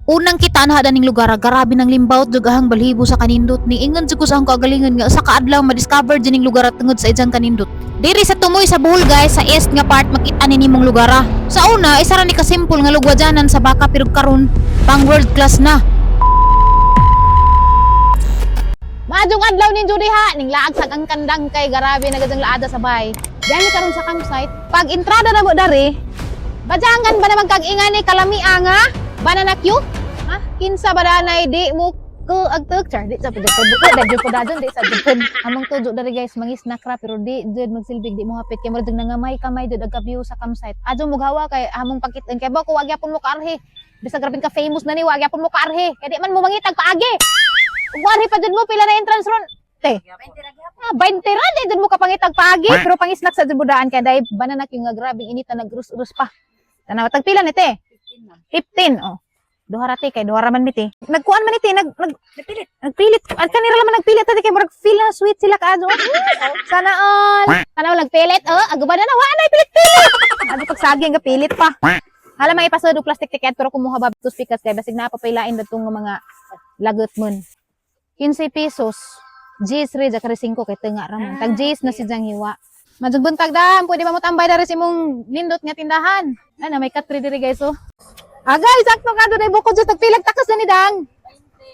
Unang kita na ning lugar, grabe ng limbawt jugahang balhibo sa kanindot ni ingon jud ko sa akong kagalingon nga usa ka adlaw ma-discover dining lugar at tungod sa ijang kanindot. Diri sa tumoy sa Bohol guys, sa east nga part makita ni nimong lugar. Sa una, isa ra ni ka simple nga lugwadyanan sa baka pero karon pang world class na. Maadjong adlaw nin Judy ha, ning laag sa ang kandang kay garabi na gadang laada sa bay. Diyan ni karon sa campsite, pag entrada na mo dari, bajangan ba naman kag ingani kalamia nga? Banana Q? Ha? Kinsa ba danay di mo ko agtug char di sa pud ko dadyo po dadyon di sa pud among tujo dari guys mangisnak ra pero di jud magsilbig di mo hapit kay murag nangamay kamay jud aga view sa campsite. Adyo mo gawa kay among pakit kay ba ko wag yapon mo kaarhi. Bisag grabing ka famous na ni wag yapon mo kaarhi. Kay di man mo mangitag paagi. Ugwari pa jud mo pila na entrance ron. Te. 20 ra di jud mo ka pangitag paagi pero pangisnak sa jud budaan kay dai banana Q nga grabing inita nagrus-rus pa. Tanaw tag pila ni te? 15 oh. Duha rati kay duha ra man miti. Nagkuan man iti nagpilit. At kanira man nagpilit ati kay murag feel na sweet sila kaadto. Sana all. Kana nagpilit aguba na wa na pilit-pilit. Adi pagsaging nga pilit pa. Hala may ipasod og plastic ticket pero kumuha ba to speakers kay basig na papailain datong mga lagot mon. 15 pesos. Gis re ja kare 5 kay tenga ra man. Tag gis na si jang hiwa. Madjud buntag dam, pwede ba mo tambay dari sa imong nindot nga tindahan. Ana may katri diri guys oh. Agay, sakto ka doon ay bukod dyan. Tagpilag takas na ni Dang.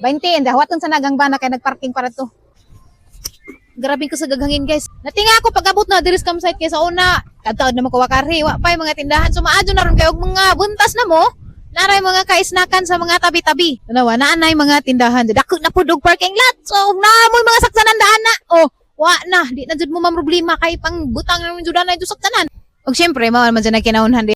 20, dahawaton sa nagang bana kay nagparking para to. Grabe ko sa gaghangin guys. Natinga ako pag-abot na diris campsite kay sa una. Kadtaod na makuwakarhi. Wa pa yung mga tindahan. Sumaadyo na ron kayo mga buntas na mo. Naray mga kaisnakan sa mga tabi-tabi. Tanawa, naanay mga tindahan. Dako na po dog parking lot. So, naamoy mga saksanan daan na. Oh, wa na. Di na jud mo mamroblema kay pang butang namin jud na ito saksanan. Og syempre mao man dyan na kinahunhan di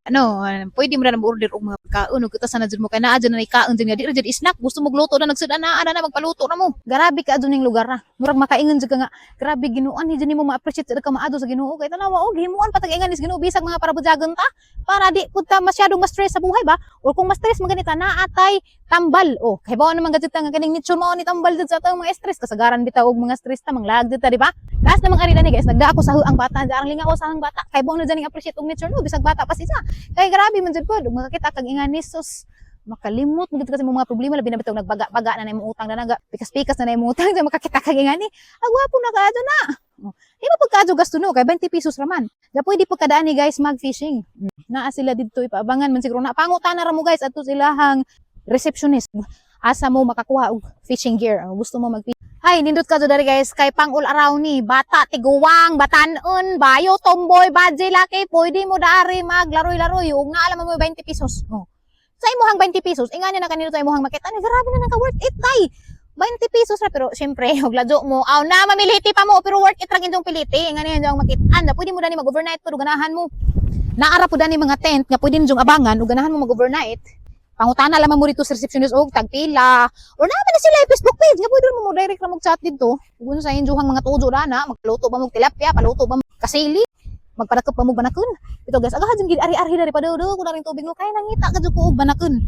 pwede mo na order og mga pagkaon ug kita sana jud mo kay naa dyan na ikaon dyan nga di ra jud snack gusto mo gluto na nagsuda na ana na magpaluto na mo. Grabe ka adto ning lugar na. Murag makaingon jud ka nga grabe Ginuan di jud nimo ma-appreciate sa ka maadto sa Ginoo kay tanawa og himuan patag ingan ni Ginoo bisag mga parabujagon ta para di pud ta masyadong ma-stress sa buhay ba or kung ma-stress man ganita na atay tambal oh kay bawo naman gadto nga kaning nitsyon mo ni tambal jud sa atong mga stress kasagaran bitaw og mga stress ta manglag jud ta di ba. Last namang ari ni guys nagda ako sa ang bata jarang lingaw sa ang bata kay bawo na dyan appreciate og nature no bisag bata pa siya kay grabe man jud pod makakita kag ingani sus makalimot mo kasi mga problema labi na bitaw nagbaga-baga na imong utang na naga pikas-pikas na imong utang makakita kag ingani agwapo na kaadto na di ba pagkaadto gasto no kay 20 pesos raman da pwede pagkadaan ni guys mag fishing naa sila didto ipaabangan man siguro na pangutana ra mo guys adto silahang receptionist asa mo makakuha og fishing gear gusto mo mag ay, nindot ka dari guys, kay pang all around ni, bata, tiguwang, batanon, bayo, tomboy, badje, laki, pwede mo dari maglaroy-laroy, ug naalam mo 20 pesos. Oh. Sa imuhang 20 pesos, ingani na kanino sa imuhang makita, ni grabe na naka-worth it, tay. 20 pesos ra, pero syempre, og ladyo mo, na mamiliti pa mo, pero worth it ra gindong piliti, ingani yung makitaan, na pwede mo dani mag-overnight, pero ganahan mo. Naara po dani mga tent, nga pwede niyong abangan, ug ganahan mo mag-overnight. Pangutana lamang mo dito sa receptionist og tagpila or naman na sila Facebook page nga pwede mo direct ra mag-chat dito kung sa injuhang mga tujo na magluto ba mo tilapia paluto ba mo kasili magpadakop ba mo banakon ito guys aga hajud gid ari-ari dari padudo kun ring tubig mo kay nangita ka jud ko og banakon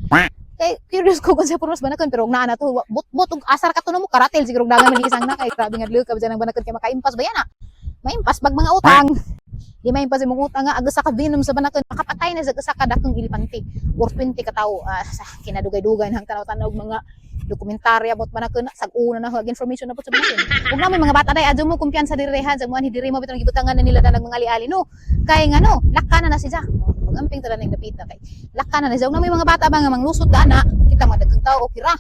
kay curious ko kung sa punos banakon pero og naa na to bot og asar ka tuno mo karatel siguro dagan man isang na kay grabe nga ka ba nang banakon kay makaimpas ba yana maimpas bag mga utang di may impas imong utang nga aga sa kabinom sa banakon makapatay na sa kadakong ilipante or 20 ka tawo sa kinadugay-dugay nang tanaw-tanaw mga dokumentarya about banakon sag una na hug information na po sa banakon ug na may mga bata day adyo mo kumpiyansa direhan sa mga diri mo bitong gibutangan na nila na mga ali-ali no kay nga no lakana na siya magamping tala ning dapita kay lakana na siya ug na may mga bata ba nga manglusot dana kita mga daghang tawo okay ra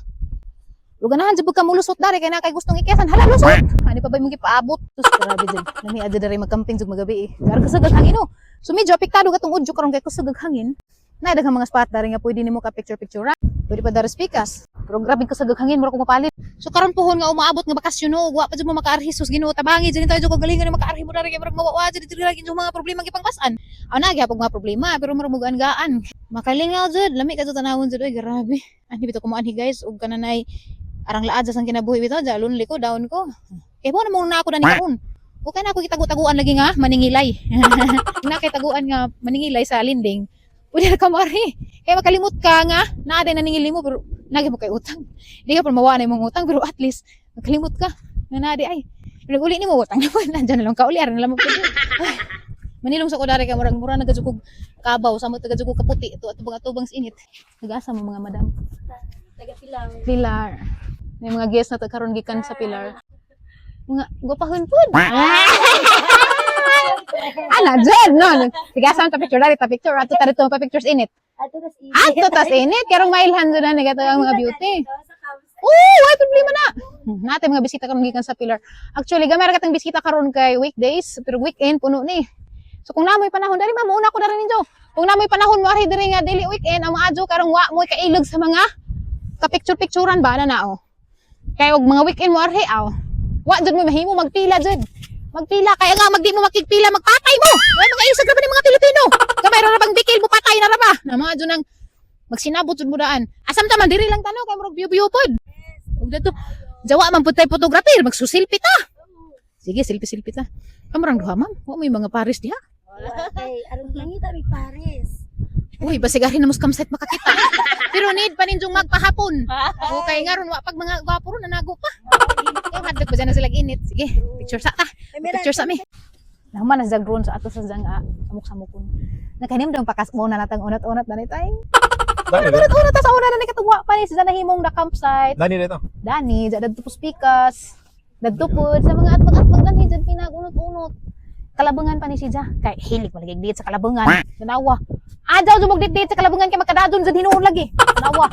luganahan jud ka mulusot dari kay na kay gustong ikesan hala lusot ani pa ba mo gipaabot tus grabe jud nami adyo dari magkamping jud magabi dar kasagag hangin no so medyo apektado katong udyo karon kay kusagag hangin na daghang mga spot dari nga pwede nimo ka picture pwede pa dari speakers pero grabe kasagag hangin mura ko mapalit so karon pohon nga umaabot nga bakasyon no wa pa jud mo makaarhi sus Ginoo tabangi jud tayo jud kagalingan ni makaarhi mo dari kay murag mawawa jud diri lagi mga problema gipangpasan aw na gyapon mga problema pero murag mugaan-gaan makalingaw jud lami ka jud tanawon jud oy grabe ani bitaw ko mo anhi guys ug kananay arang laad sa sang kinabuhi bitaw jalon liko down ko kay mo na ako dani karon okay na ako kitagu-taguan lagi nga maningilay na kay taguan nga maningilay sa linding pwede na kamari kay makalimot ka nga naa din naningili mo pero nagi mo kay utang di ka pa mawa na imong utang pero at least makalimot ka nga naa di ay naguli nimo utang na nandiyan na lang ka uli aran na lang mo manilong sa kodare kay murag-mura nagajukog kabaw sa mo tagajukog kaputi ito atubang sa init nag-asa mo mga madam Pilar. May mga guest na karon gikan sa Pilar. Mga gopahon pud. Ana, Jen, no. Tigasan ta picture dali ta picture ato ta dito pa pictures init. Ato tas init karong mailhan jud na gato ang mga beauty. Why problema na. Natin mga bisita karon gikan sa Pilar. Actually, gamay ra katong bisita karon kay weekdays, pero weekend puno ni. So kung namoy panahon dali mauna ko dali ninyo. Kung namoy panahon mo ari diri nga daily weekend ang mga adjo karong wa mo kailog sa mga ka-picture-picturean ba na oh. Kay og mga weekend mo ari aw. Wa jud mo mahimo magpila jud. Magpila kaya nga magdi mo makikpila magpatay mo. Ay mga isa grabe ni mga Pilipino. Gamay ra bang bikil mo patay na ra ba? Na mga adjo nang magsinabot jud mo daan. Asam ta man diri lang tanaw kay murag biyo-biyo pod. Ug dito jawa man pud tay photographer magsusilpi ta. Sige, silpi-silpi ta. Kamurang duha ma'am. Wa may mga Paris diha. Okay, aron langita mi Paris. Uy, basigari na muskamsite makakita. Pero need pa ninjong magpahapon. Okay nga ron, wa pag mga gwapo ron, nanago pa. Kaya madlag pa dyan na silang init. Sige, picture sa ta. Picture sa mi. Naman na drone sa ato sa dyan samuk-samukon. Nakanim daw pakas una natang unat-unat na ni tay. Unat-unat ta sa una na ni katugwa pa ni sa nahimong na campsite. Dani dito. Dani, dadto po spikas. Dadto po sa mga atpag-atpag dani dyan pinag-unot-unot. Kalabangan pa ni si Ja. Kay hilig malagig date sa kalabangan. Ganawa. Adaw jud mag-date sa kalabangan kay makadadon sa hinuon lagi. Ganawa.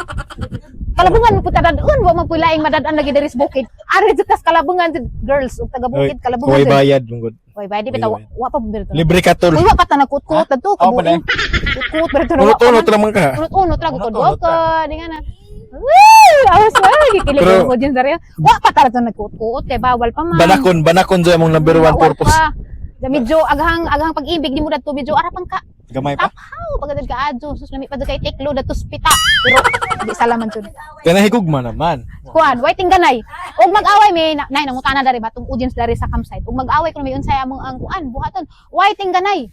Kalabangan mo puta dadon, wa man puy laing madad-an lagi diri sa bukid. Ari jud kas kalabangan jud girls ug taga bukid kalabangan. Kuway jud. bayad mong Oy, bayad bitaw wa pa biro to. Libre ka tol. Uy, wa pa ta nakut-kut dadto Ako pala. kabuin. Kut-kut biro to. Unot-unot naman ka. Unot-unot ra gud Unot-unot ka. Di nga na. Woo! Awas wa gikilig Pero- ko din dari. Wa pa ta nagkut-kut kay bawal pa man. Banakon sa mong number one purpose. Da medyo aghang pag-ibig di mo dadto medyo arapan ka. Gamay pa. Tapaw pagdad ka adto sus lami pa kay teklo dadto spita. Pero di salaman jud. Kana higugma naman. Kuan, waiting ganay. Ug mag-away may nay nangutana dari batong audience dari sa campsite. Ug mag-away kun may unsay among ang kuan buhaton. Waiting ganay.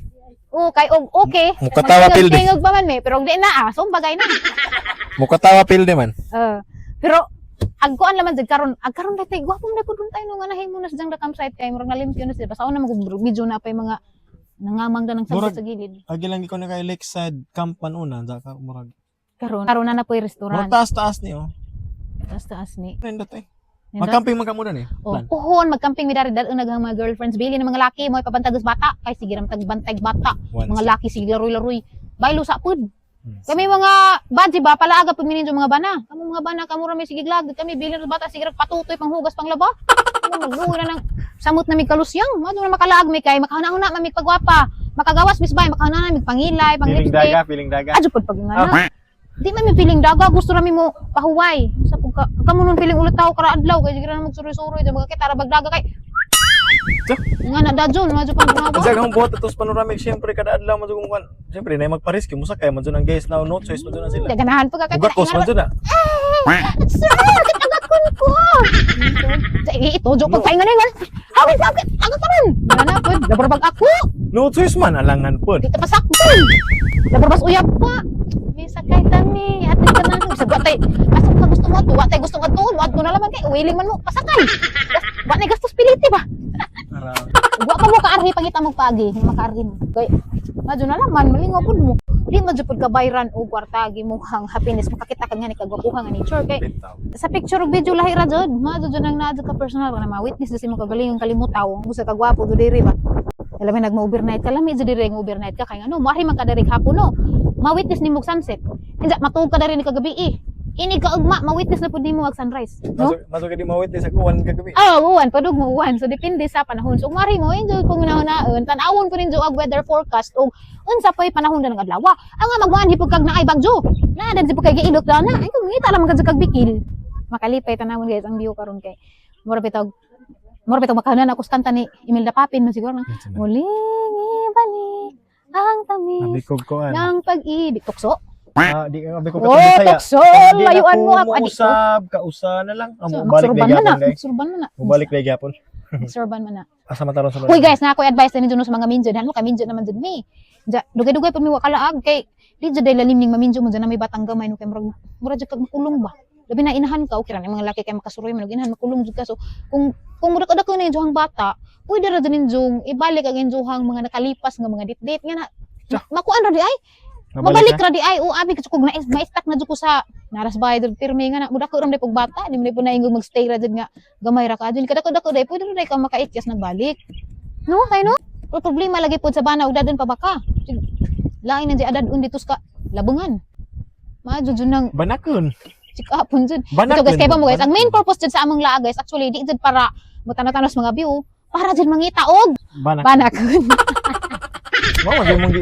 O kay og okay. Mukatawa pildi. Tingog pa man me pero di na so bagay na. Mukatawa pilde man. Pero agkuan laman jud karon agkaron dati gwapo na pud tayo no nga nahimo na sa jang campsite kay murag nalimpyo na sila pasaon na medyo na pay mga nangamang da ng Murag- sa gilid. Agi lang ko na kay Lakeside Camp man una, ka murag. Karon na poy restaurant. Murag taas-taas ni oh. Taas ni. Trendot eh. Magcamping man ka muna ni. Oh, Plan. puhon magcamping mi dari dal naghang mga girlfriends bili ng mga laki mo ipabantagos bata kay sige ram tagbantay bata. Once. Mga laki sige laroy-laroy. Baylo sa pud. Kami mga badji ba palaaga pud mininjo mga bana. Kamo mga bana kamo ra may sige lagd kami bili ng bata sige patutoy panghugas panglaba. Magluoy na ng samot na mi kalusyang. Mado na makalaag mi kay makahuna-una mi pagwapa. Makagawas misbay makahuna na mi pangilay, panglipstick. Piling daga. Adyo pud pag ngana. Di man mi piling daga gusto ra mi mo pahuway. Sa pag kamo nun piling ulit tao kara adlaw kay sige ra magsuroy-suroy sa mga kita ra bagdaga kay. Nga na dadyon madyo pang Kasi buhawa. akong buhat atos panoramic syempre kada adlaw man jud kumuan. Syempre na magpa-risk musa kay man jud ang guys now no choice man jud na sila. Ganahan pag ka. Ugat kos man jud na. Sir, kitagakon ko. Ito, joke pag pahinga na yun. Hawit, bakit? Taga ka rin. Wala na, pwede. Labarbag ako. No choice man alangan pod. Dito pa sakto. Labarbas uyab pa. Bisa kay tami. Atin ka na. Sa batay. Asam ka gusto mo ato. Watay gusto mo ato. Wad ko na laman kay. Uwiling man mo. Pasakay. Watay gastos piliti ba? Wa pa mo kaarhi pangita mo pagi. Makaarhi mo. Kay, madyo na laman. Malingaw po mo. Di madyo pag kabayran o kwartagi mo hang happiness. Makakita ka nga ni kagwapuhan nga nature. Kay, sa picture ug video lahi ra jud ma jud nang naadto ka personal na ma-witness disi mo kagaling kalimutaw gusto ka gwapo do diri ba alam mo nagma-overnight ka lami jud diri overnight ka kay ano moari man ka diri hapon no ma-witness nimo sunset inja matug ka diri ni kagabi ini ka ugma ma-witness na pud nimo ang sunrise no Masuk ka di mawitness ako wan kagabi. uwan padug mo uwan so depende sa panahon so moari mo enjoy kung naon tan-awon po ninyo ang weather forecast ug unsa pay panahon na ng adlaw ang magmaan hipog kag naay bagyo na dan sipog kay giilot na ay kung ngita lang kag bikil makalipay tanawon guys ang view karon kay mura bitog makahanan ako sa kanta ni Imelda Papin man siguro nang muling ibalik ang tamis Nabikog ko an. ng pag-ibig tukso Di ka nabikog ka oh Bisaya. tukso layuan mo ako adik ko Usab kausa na lang. so, Amo balik magsurban na man na gyapon guys. magsurban man na Mubalik na gyapon. magsurban man na Asa mataron sa Uy guys, na ako advice din sa mga minjo. Ano ka minjo naman dun mi. Dugay-dugay pud mi wa kalaag kay di jud day lalim ning maminjo mo dyan na may batang gamay no kay mura jud kag makulong ba. Labi na inahan ka okay ra mga laki kay makasuroy man inahan makulong jud ka so kung mura ka ni johang bata, pwede ra din jung ibalik ang injuhang mga nakalipas nga mga ditdit nga na makuan ra di ay Mabalik ra di ay o abi kasi kung na-stuck na jud ko sa naras bahay dun pirmi nga na muda ko ram pag bata di mo na po naingog magstay ra jud nga gamay ra ka jud kada ko dai pwede ra ka makaikyas nagbalik no kay no pero problema lagi pud sa bana ug dadon pa baka lain na di adad dito ka labungan maadjud jud nang Banakon. sikapon jud Banakon. so guys kay pa mo guys ang main Banakon. purpose jud sa among laa guys actually di jud para mutana-tanos mga view para jud mangita og Banakon. banakon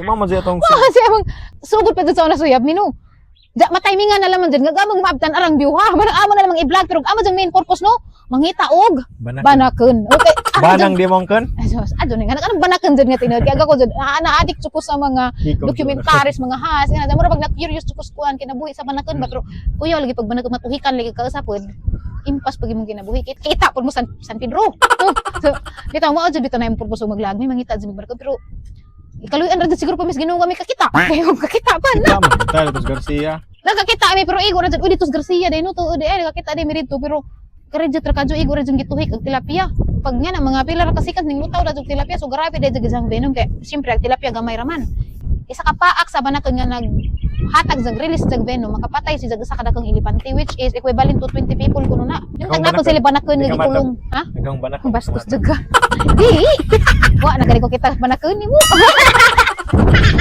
Mama di atong kasi among sugod pa jud sa una suyab mino matimingan na lamang dyan, gagamang maabtan arang view ha, manang amo na lamang i-vlog, pero amo dyan main purpose no, mangita og Banakon. banakon. Okay, Banang di mong kon. Adyo na, anong banakon dyan nga tinod, kaya ako dyan, na-addict ko sa mga documentaries, mga has, nga, mura pag na-curious ko sa kuhan, kinabuhi sa banakon ba, pero kuya, lagi pag banakon, matuhikan, lagi kausapod, impas pag imong kinabuhi, kita po mo San Pedro. So, dito, mao dyan, dito na yung purpose mag-vlog, may mangita dyan, banakon, pero, ikaluyan rin siguro pa mis ginoo kami kakita. Kaya kakita pa na. Tama, tayo tos Garcia. Nakakita mi pero igo ra jud dito sa Garcia day no to nakakita day mi dito pero karejit ra kadyo igo ra jud gituhik ang tilapia. Pag nga na mga pila ra kasikas ning lutaw ra jud tilapia so grabe day jud gisang venom kay syempre ang tilapia gamay ra man. Isa ka paak sa banakon nga hatag sa release sa venom makapatay si sa kadakong ilipante which is equivalent to 20 people kuno na. Nintag na ko sila banakon nga gikulong. Ha? Hanggang banakon. Bastos jud ka. Di. Wa na gali ko kita banakon nimo.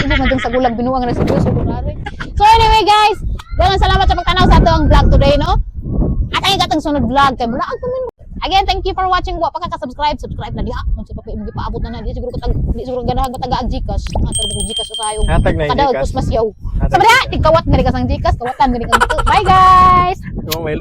Ibo man dun sa gulag binuang na sa Diyos so anyway guys, daghang salamat sa pagtanaw sa atong vlog today no. At ay katong sunod vlog kay mula ang tumin. Again, thank you for watching. Wa pa ka subscribe na diha. Kung sa papaabot na di siguro di siguro ganahan mataga ang Gcash. Ang atong Gcash usayong. Hatag na yung Kada Gcash. kusmas yaw. Hatag. Sa diha, tigkawat na ri ka sang Gcash, kawatan gani kang. Bye guys. Oh, may